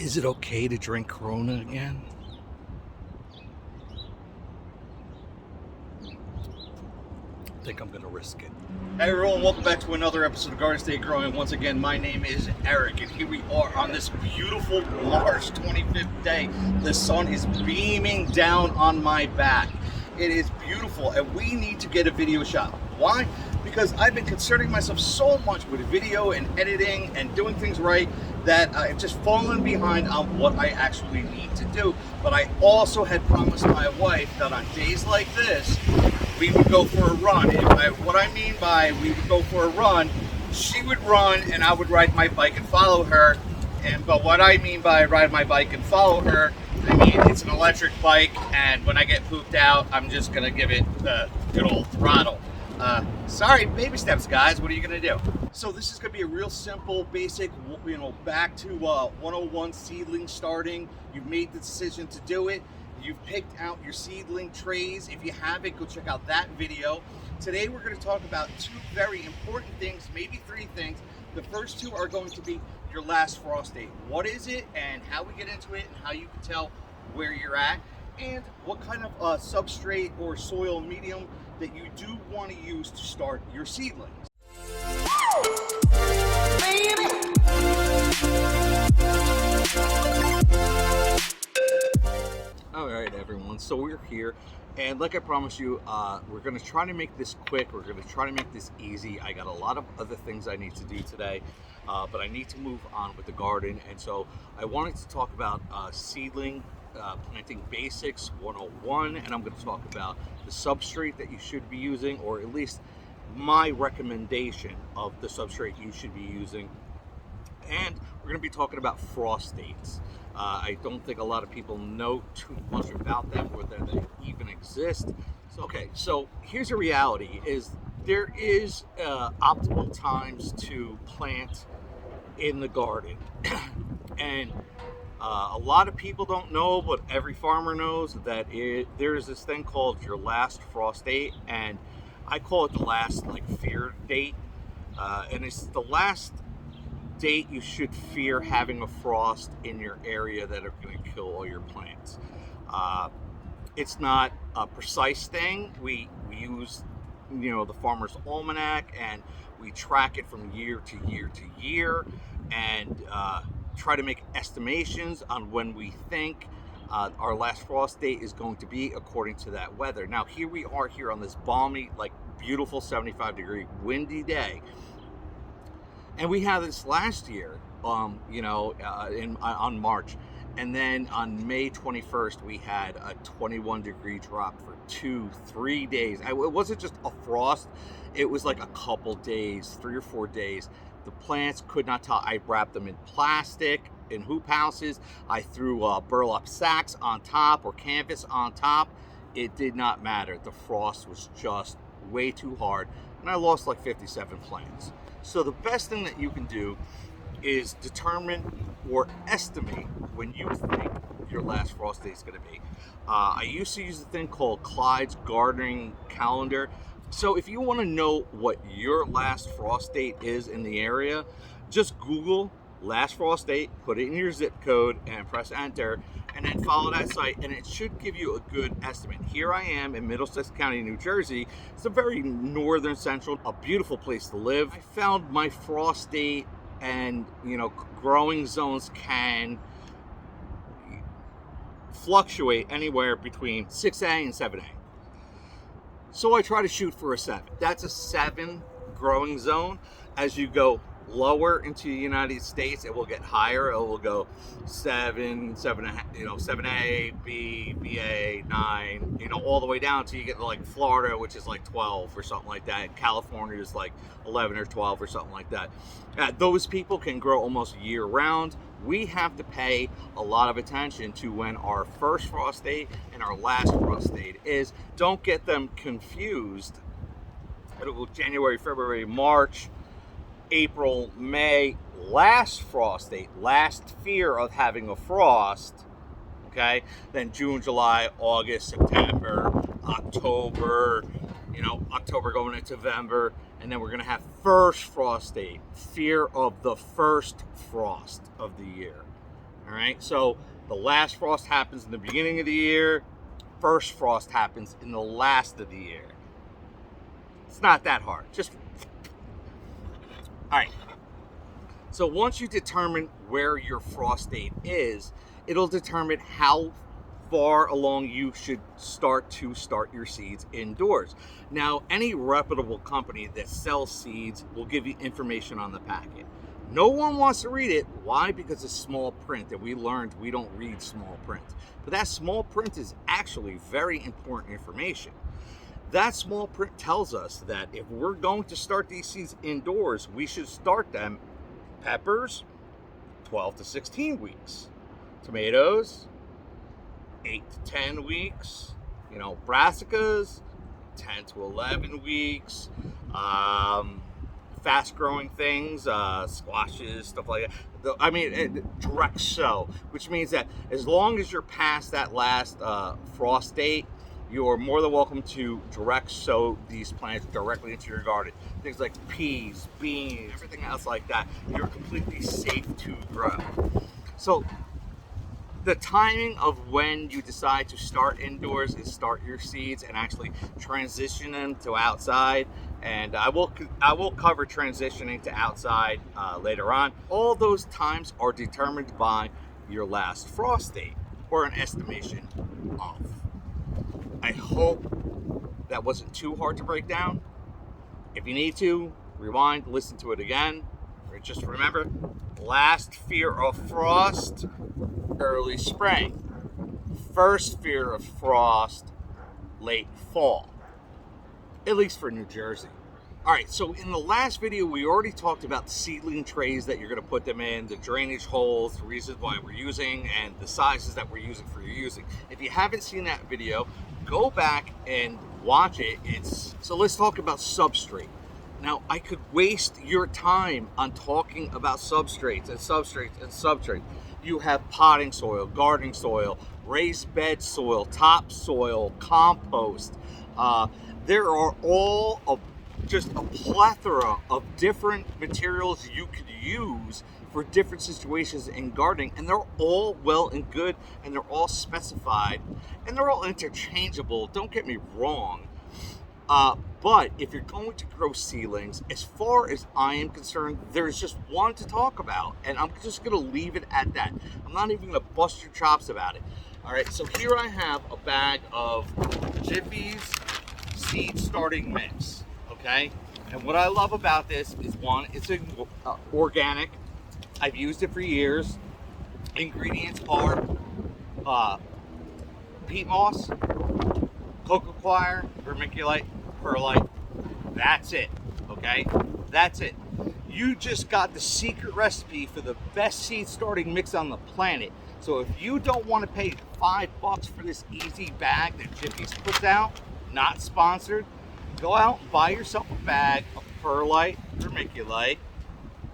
Is it okay to drink Corona again? I think I'm gonna risk it. Hey everyone, welcome back to another episode of Garden State Growing. Once again, my name is Eric, and here we are on this beautiful March 25th day. The sun is beaming down on my back. It is beautiful, and we need to get a video shot. Why? Because I've been concerning myself so much with video and editing and doing things right that I've just fallen behind on what I actually need to do. But I also had promised my wife that on days like this, we would go for a run. What I mean by we would go for a run, she would run and I would ride my bike and follow her. But what I mean by ride my bike and follow her, I mean it's an electric bike, and when I get pooped out, I'm just gonna give it the good old throttle. Sorry, baby steps, guys. What are you gonna do? So this is gonna be a real simple, basic, back to 101 seedling starting. You've made the decision to do it. You've picked out your seedling trays. If you haven't, go check out that video. Today we're going to talk about two very important things, maybe three things. The first two are going to be your last frost date. What is it and how we get into it and how you can tell where you're at, and what kind of substrate or soil medium that you do want to use to start your seedlings. All right, everyone, so we're here, and like I promised you, we're going to try to make this quick. We're going to try to make this easy. I got a lot of other things I need to do today, but I need to move on with the garden, and so I wanted to talk about seedling planting basics 101, and I'm going to talk about the substrate that you should be using, or at least my recommendation of the substrate you should be using. And we're going to be talking about frost dates. I don't think a lot of people know too much about them, whether they even exist. So here's the reality: is there is optimal times to plant in the garden, and a lot of people don't know, but every farmer knows that there is this thing called your last frost date, and I call it the last fear date, and it's the last date you should fear having a frost in your area that are going to kill all your plants. It's not a precise thing. We use the farmer's almanac, and we track it from year to year to year, and try to make estimations on when we think our last frost date is going to be according to that weather. Now here we are here on this balmy, beautiful 75-degree windy day. And we had this last year, on March. And then on May 21st, we had a 21-degree drop for 2-3 days. It wasn't just a frost. It was like a couple days, 3 or 4 days. The plants could not tell. I wrapped them in plastic, in hoop houses. I threw burlap sacks on top or canvas on top. It did not matter. The frost was just way too hard. And I lost 57 plants. So the best thing that you can do is determine or estimate when you think your last frost date is going to be. I used to use a thing called Clyde's gardening calendar. So if you want to know what your last frost date is in the area, just Google last frost date, put it in your zip code, and press enter, and then follow that site, and it should give you a good estimate. Here I am in Middlesex County, New Jersey. It's a very northern central, a beautiful place to live. I found my frost date, and growing zones can fluctuate anywhere between 6A and 7A. So I try to shoot for a 7. That's a 7 growing zone. As you go lower into the United States, it will get higher. It will go 7, 7A, B, BA, 9, all the way down till you get to Florida, which is 12 or something like that. And California is 11 or 12 or something like that. Those people can grow almost year round. We have to pay a lot of attention to when our first frost date and our last frost date is. Don't get them confused. It'll go January, February, March, April, May, last frost date, last fear of having a frost, okay? Then June, July, August, September, October, October going into November, and then we're gonna have first frost date, fear of the first frost of the year, All right, so the last frost happens in the beginning of the year. First frost happens in the last of the year. It's not that hard. Just all right. So once you determine where your frost date is, it'll determine how far along you should start your seeds indoors. Now, any reputable company that sells seeds will give you information on the packet. No one wants to read it. Why? Because it's small print, and we learned we don't read small print. But that small print is actually very important information. That small print tells us that if we're going to start these seeds indoors, we should start them peppers 12 to 16 weeks, tomatoes 8 to 10 weeks, brassicas 10 to 11 weeks, fast growing things, squashes, stuff like that. Direct sow, which means that as long as you're past that last frost date, you're more than welcome to direct sow these plants directly into your garden. Things like peas, beans, everything else like that, you're completely safe to grow. So the timing of when you decide to start indoors is start your seeds and actually transition them to outside. And I will cover transitioning to outside later on. All those times are determined by your last frost date, or an estimation of. I hope that wasn't too hard to break down. If you need to, rewind, listen to it again. Or just remember, last fear of frost, early spring. First fear of frost, late fall. At least for New Jersey. All right, so in the last video, we already talked about seedling trays that you're going to put them in, the drainage holes, the reasons why we're using, and the sizes that we're using for your using. If you haven't seen that video, go back and watch it. So let's talk about substrate. Now, I could waste your time on talking about substrates and substrates and substrates. You have potting soil, gardening soil, raised bed soil, topsoil, compost. There are just a plethora of different materials you could use for different situations in gardening, and they're all well and good, and they're all specified, and they're all interchangeable. Don't get me wrong. But if you're going to grow seedlings, as far as I am concerned, there's just one to talk about, and I'm just going to leave it at that. I'm not even going to bust your chops about it. All right, so here I have a bag of Jiffy's seed starting mix. Okay, and what I love about this is, one, it's organic. I've used it for years. Ingredients are peat moss, coco coir, vermiculite, perlite. That's it. Okay, that's it. You just got the secret recipe for the best seed starting mix on the planet. So if you don't want to pay $5 for this easy bag that Jiffy's puts out, not sponsored, go out and buy yourself a bag of perlite, vermiculite,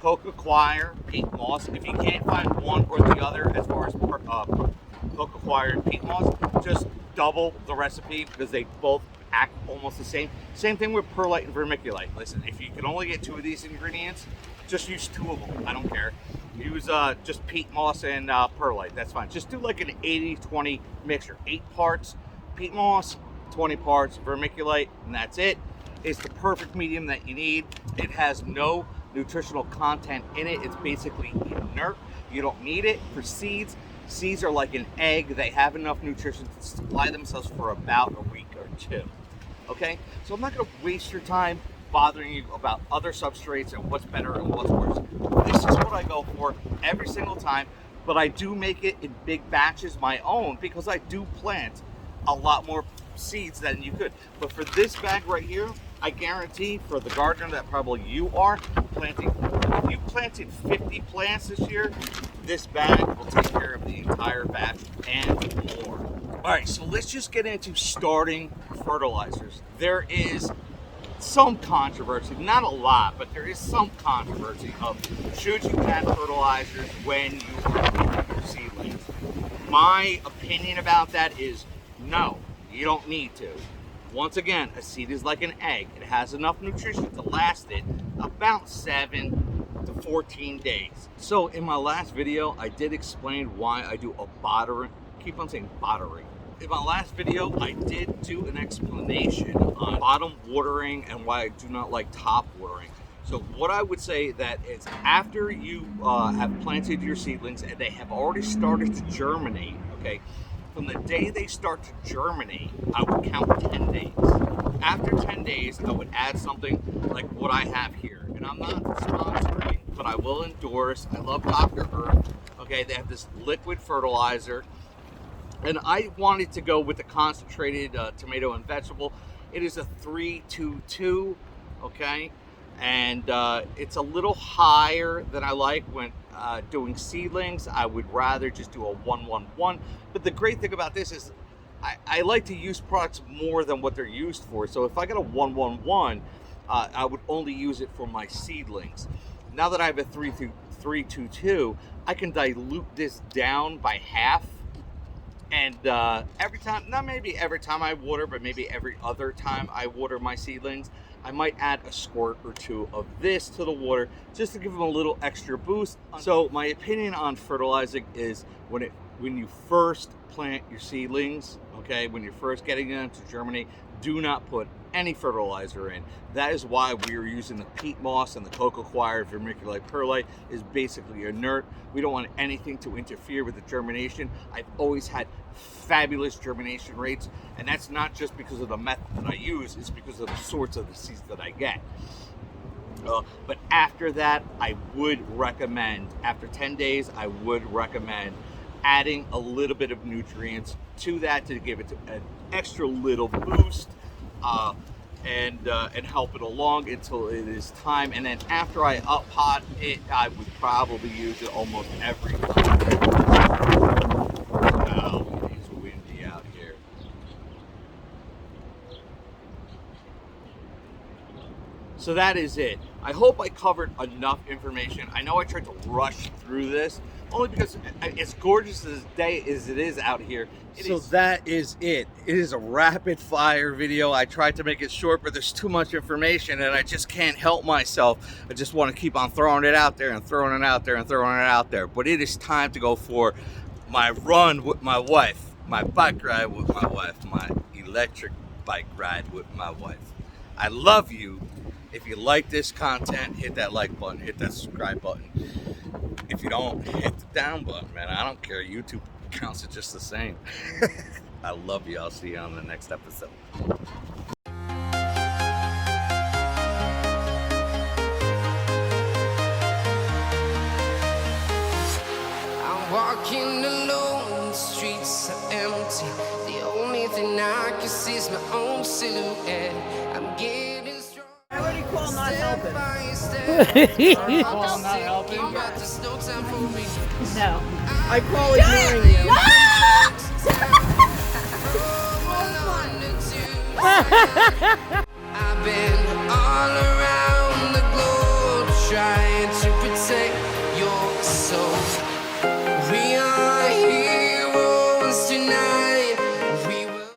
coco coir, peat moss. If you can't find one or the other as far as coco coir and peat moss, just double the recipe because they both act almost the same. Same thing with perlite and vermiculite. Listen, if you can only get 2 of these ingredients, just use 2 of them. I don't care. Use just peat moss and perlite. That's fine. Just do like an 80-20 mixture. 8 parts peat moss, 20 parts vermiculite, and that's it. It's the perfect medium that you need. It has no nutritional content in it. It's basically inert. You don't need it for seeds. Seeds are like an egg. They have enough nutrition to supply themselves for about a week or 2. Okay, so I'm not going to waste your time bothering you about other substrates and what's better and what's worse. This is what I go for every single time, but I do make it in big batches my own because I do plant a lot more seeds than you could. But for this bag right here, I guarantee for the gardener that probably you are planting, if you planted 50 plants this year, this bag will take care of the entire batch and more. All right, so let's just get into starting fertilizers. There is some controversy, not a lot, but there is some controversy of should you add fertilizers when you are planting your seedlings. My opinion about that is no, you don't need to. Once again, a seed is like an egg. It has enough nutrition to last it about 7 to 14 days. So in my last video, I did explain why I do a bottering. Keep on saying bottering. In my last video, I did do an explanation on bottom watering and why I do not like top watering. So what I would say that is after you have planted your seedlings and they have already started to germinate, okay, from the day they start to germinate, I would count 10 days. After 10 days, I would add something like what I have here. And I'm not sponsoring, but I will endorse. I love Dr. Earth. Okay, they have this liquid fertilizer. And I wanted to go with the concentrated tomato and vegetable. It is a 3-2-2, okay? And it's a little higher than I like when doing seedlings. I would rather just do a 1-1-1. But the great thing about this is I like to use products more than what they're used for. So if I got a 1-1-1, I would only use it for my seedlings. Now that I have a 3-2-2, I can dilute this down by half. And every time, not maybe every time I water, but maybe every other time I water my seedlings, I might add a squirt or two of this to the water just to give them a little extra boost. So my opinion on fertilizing is when you first plant your seedlings, okay, when you're first getting them to germinate, do not put any fertilizer in. That is why we are using the peat moss and the cocoa coir vermiculite perlite is basically inert. We don't want anything to interfere with the germination. I've always had fabulous germination rates, and that's not just because of the method that I use, it's because of the sorts of the seeds that I get. But after that, I would recommend, after 10 days, I would recommend adding a little bit of nutrients to that to give it an extra little boost and help it along until it is time. And then after I up pot it, I would probably use it almost every time. Wow, it's windy out here. So that is it. I hope I covered enough information. I know I tried to rush through this, only because as gorgeous as day as it is out here. So that is it. It is a rapid fire video. I tried to make it short, but there's too much information and I just can't help myself. I just want to keep on throwing it out there and throwing it out there and throwing it out there. But it is time to go for my run with my wife, my bike ride with my wife, my electric bike ride with my wife. I love you. If you like this content, hit that like button, hit that subscribe button. If you don't, hit the down button, man. I don't care. YouTube counts it just the same. I love you. I'll see you on the next episode. I'm walking alone, the streets are empty. The only thing I can see is my own silhouette. I'm getting strong. I already called not helping. Not helping. No. I call ignoring you. I've been all around.